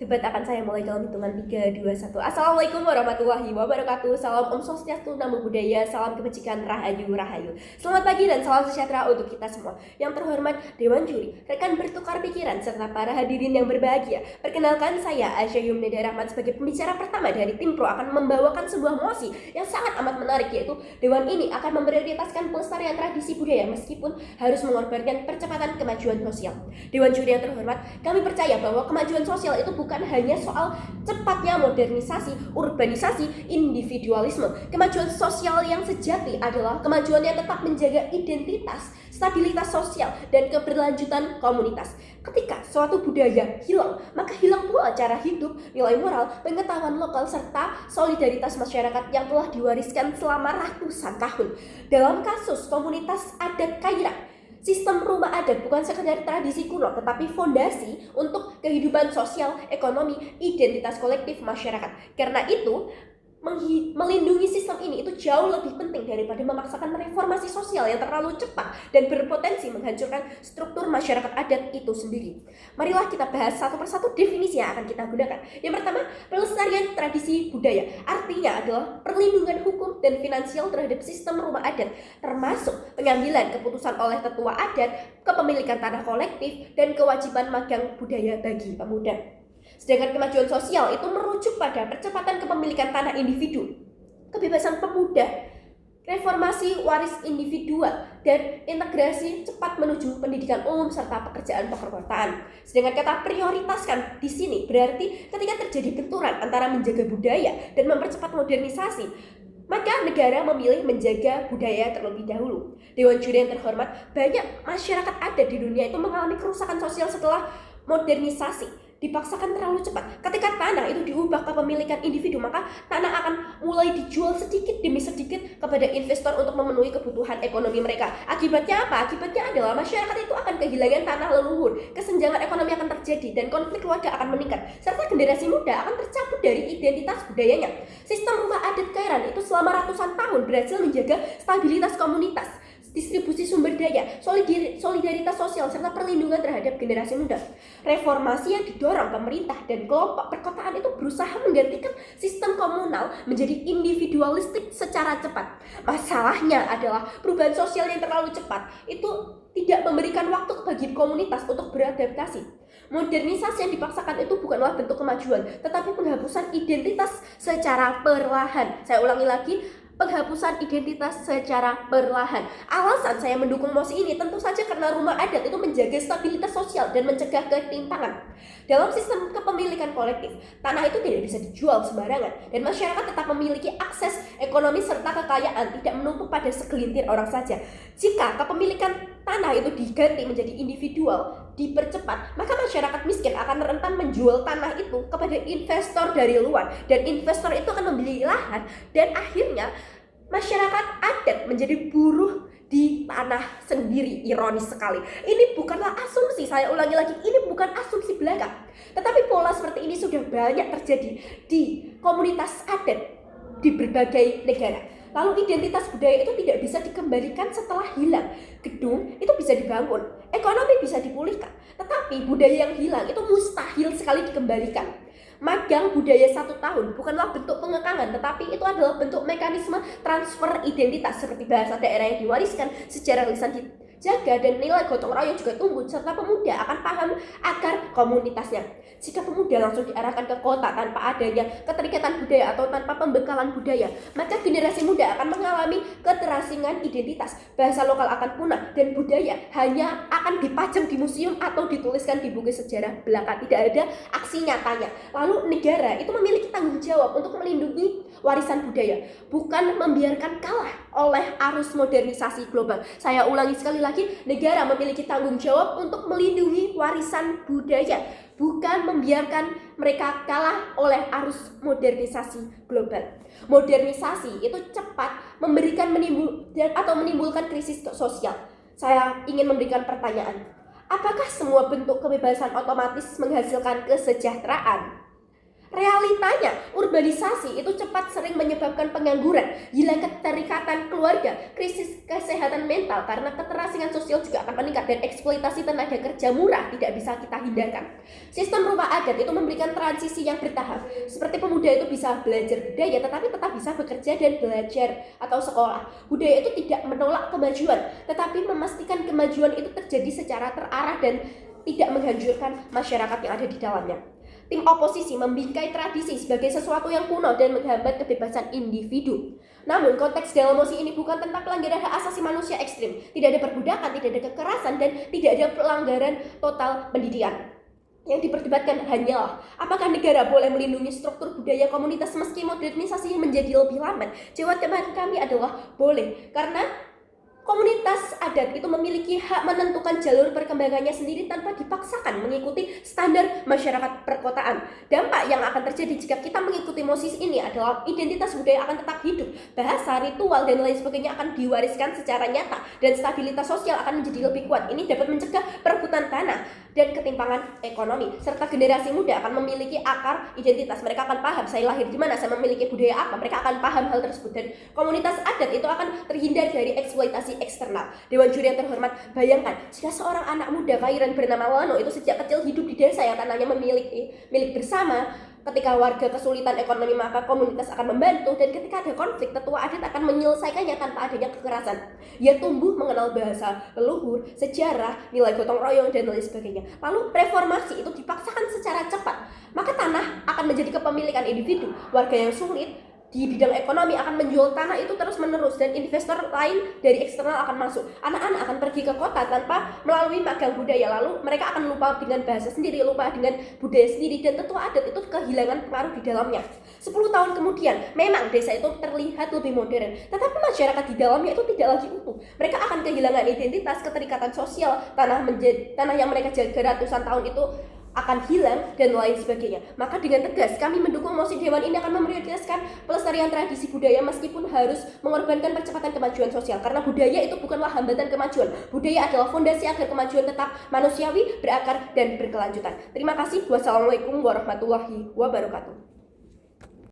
Debat akan saya mulai dalam hitungan 3, 2, 1. Assalamualaikum warahmatullahi wabarakatuh. Salam Om Swastiastu, Namo Buddhaya, salam kebajikan, Rahayu, Rahayu. Selamat pagi dan salam sejahtera untuk kita semua. Yang terhormat Dewan Juri, rekan bertukar pikiran, serta para hadirin yang berbahagia. Perkenalkan saya, Aisyah Yumnida Rahmat, sebagai pembicara pertama dari tim Pro akan membawakan sebuah mosi yang sangat amat menarik, yaitu Dewan ini akan memprioritaskan pelestarian tradisi budaya meskipun harus mengorbankan percepatan kemajuan sosial. Dewan Juri yang terhormat, kami percaya bahwa kemajuan sosial itu bukan hanya soal cepatnya modernisasi, urbanisasi, individualisme. Kemajuan sosial yang sejati adalah kemajuan yang tetap menjaga identitas, stabilitas sosial, dan keberlanjutan komunitas. Ketika suatu budaya hilang, maka hilang pula cara hidup, nilai moral, pengetahuan lokal, serta solidaritas masyarakat yang telah diwariskan selama ratusan tahun. Dalam kasus komunitas adat Kaira, sistem rumah adat bukan sekedar tradisi kuno, tetapi fondasi untuk kehidupan sosial, ekonomi, identitas kolektif masyarakat. Karena itu, melindungi sistem ini itu jauh lebih penting daripada memaksakan reformasi sosial yang terlalu cepat dan berpotensi menghancurkan struktur masyarakat adat itu sendiri. Marilah kita bahas satu persatu definisi yang akan kita gunakan. Yang pertama, pelestarian tradisi budaya. Artinya adalah perlindungan hukum dan finansial terhadap sistem rumah adat, termasuk pengambilan keputusan oleh tetua adat, kepemilikan tanah kolektif, dan kewajiban magang budaya bagi pemuda. Sedangkan kemajuan sosial itu merujuk pada percepatan kepemilikan tanah individu, kebebasan pemuda, reformasi waris individual, dan integrasi cepat menuju pendidikan umum serta pekerjaan perkotaan. Sedangkan kata prioritaskan di sini berarti ketika terjadi benturan antara menjaga budaya dan mempercepat modernisasi, maka negara memilih menjaga budaya terlebih dahulu. Dewan Juri yang terhormat, banyak masyarakat adat di dunia itu mengalami kerusakan sosial setelah modernisasi dipaksakan terlalu cepat. Ketika tanah itu diubah kepemilikan individu, maka tanah akan mulai dijual sedikit demi sedikit kepada investor untuk memenuhi kebutuhan ekonomi mereka. Akibatnya apa? Akibatnya adalah masyarakat itu akan kehilangan tanah leluhur, kesenjangan ekonomi akan terjadi, dan konflik keluarga akan meningkat, serta generasi muda akan tercabut dari identitas budayanya. Sistem rumah adat Kairan itu selama ratusan tahun berhasil menjaga stabilitas komunitas, distribusi sumber daya, solidaritas sosial, serta perlindungan terhadap generasi muda. Reformasi yang didorong pemerintah dan kelompok perkotaan itu berusaha menggantikan sistem komunal menjadi individualistik secara cepat. Masalahnya adalah perubahan sosial yang terlalu cepat itu tidak memberikan waktu bagi komunitas untuk beradaptasi. Modernisasi yang dipaksakan itu bukanlah bentuk kemajuan, tetapi penghapusan identitas secara perlahan. Saya ulangi lagi, penghapusan identitas secara perlahan. Alasan saya mendukung mosi ini tentu saja karena rumah adat itu menjaga stabilitas sosial dan mencegah ketimpangan. Dalam sistem kepemilikan kolektif, tanah itu tidak bisa dijual sembarangan dan masyarakat tetap memiliki akses ekonomi serta kekayaan, tidak menumpuk pada segelintir orang saja. Jika kepemilikan tanah itu diganti menjadi individual, dipercepat, maka masyarakat miskin akan rentan menjual tanah itu kepada investor dari luar, dan investor itu akan membeli lahan, dan akhirnya masyarakat adat menjadi buruh di tanah sendiri. Ironis sekali. Ini bukanlah asumsi, saya ulangi lagi, ini bukan asumsi belaka, tetapi pola seperti ini sudah banyak terjadi di komunitas adat di berbagai negara. Lalu identitas budaya itu tidak bisa dikembalikan setelah hilang. Gedung itu bisa dibangun, ekonomi bisa dipulihkan, tetapi budaya yang hilang itu mustahil sekali dikembalikan. Magang budaya 1 tahun bukanlah bentuk pengekangan, tetapi itu adalah bentuk mekanisme transfer identitas, seperti bahasa daerah yang diwariskan, sejarah lisan dijaga, dan nilai gotong royong juga tumbuh, serta pemuda akan paham akar komunitasnya. Jika pemuda langsung diarahkan ke kota tanpa adanya keterikatan budaya atau tanpa pembekalan budaya, maka generasi muda akan mengalami keterasingan identitas, bahasa lokal akan punah, dan budaya hanya akan dipajang di museum atau dituliskan di buku sejarah belaka. Tidak ada aksi nyatanya. Lalu negara itu memiliki tanggung jawab untuk melindungi warisan budaya, bukan membiarkan kalah oleh arus modernisasi global. Saya ulangi sekali lagi, negara memiliki tanggung jawab untuk melindungi warisan budaya, bukan membiarkan mereka kalah oleh arus modernisasi global. Modernisasi itu cepat menimbulkan krisis sosial. Saya ingin memberikan pertanyaan, apakah semua bentuk kebebasan otomatis menghasilkan kesejahteraan? Realitanya, urbanisasi itu cepat sering menyebabkan pengangguran, hilang keterikatan keluarga, krisis kesehatan mental karena keterasingan sosial juga akan meningkat dan eksploitasi tenaga kerja murah tidak bisa kita hindarkan. Sistem rumah adat itu memberikan transisi yang bertahap. Seperti pemuda itu bisa belajar budaya tetapi tetap bisa bekerja dan belajar atau sekolah. Budaya itu tidak menolak kemajuan, tetapi memastikan kemajuan itu terjadi secara terarah dan tidak menghancurkan masyarakat yang ada di dalamnya. Tim oposisi membingkai tradisi sebagai sesuatu yang kuno dan menghambat kebebasan individu. Namun konteks dalam mosi ini bukan tentang pelanggaran hak asasi manusia ekstrim. Tidak ada perbudakan, tidak ada kekerasan, dan tidak ada pelanggaran total pendidikan. Yang diperdebatkan hanyalah apakah negara boleh melindungi struktur budaya komunitas meski modernisasinya menjadi lebih lambat. Jawaban kami adalah boleh, karena komunitas adat itu memiliki hak menentukan jalur perkembangannya sendiri tanpa dipaksakan mengikuti standar masyarakat perkotaan. Dampak yang akan terjadi jika kita mengikuti mosis ini adalah identitas budaya akan tetap hidup, bahasa, ritual, dan lain sebagainya akan diwariskan secara nyata, dan stabilitas sosial akan menjadi lebih kuat. Ini dapat mencegah perebutan tanah dan ketimpangan ekonomi, serta generasi muda akan memiliki akar identitas. Mereka akan paham saya lahir di mana, saya memiliki budaya apa, mereka akan paham hal tersebut, dan komunitas adat itu akan terhindar dari eksploitasi eksternal. Dewan juri yang terhormat, bayangkan jika seorang anak muda kairan bernama Wano itu sejak kecil hidup di desa yang tanahnya milik bersama. Ketika warga kesulitan ekonomi maka komunitas akan membantu, dan ketika ada konflik tetua adat akan menyelesaikannya tanpa adanya kekerasan. Ia tumbuh mengenal bahasa leluhur, sejarah, nilai gotong royong, dan lain sebagainya. Lalu reformasi itu dipaksakan secara cepat, maka tanah akan menjadi kepemilikan individu. Warga yang sulit di bidang ekonomi akan menjual tanah itu terus menerus, dan investor lain dari eksternal akan masuk. Anak-anak akan pergi ke kota tanpa melalui magang budaya, lalu mereka akan lupa dengan bahasa sendiri, lupa dengan budaya sendiri, dan tetua adat itu kehilangan pengaruh di dalamnya. 10 tahun kemudian memang desa itu terlihat lebih modern, tetapi masyarakat di dalamnya itu tidak lagi utuh. Mereka akan kehilangan identitas, keterikatan sosial, tanah yang mereka jaga ratusan tahun itu akan hilang, dan lain sebagainya. Maka dengan tegas kami mendukung mosi Dewan ini akan memprioritaskan pelestarian tradisi budaya meskipun harus mengorbankan percepatan kemajuan sosial, karena budaya itu bukanlah hambatan kemajuan. Budaya adalah fondasi agar kemajuan tetap manusiawi, berakar, dan berkelanjutan. Terima kasih. Wassalamualaikum warahmatullahi wabarakatuh.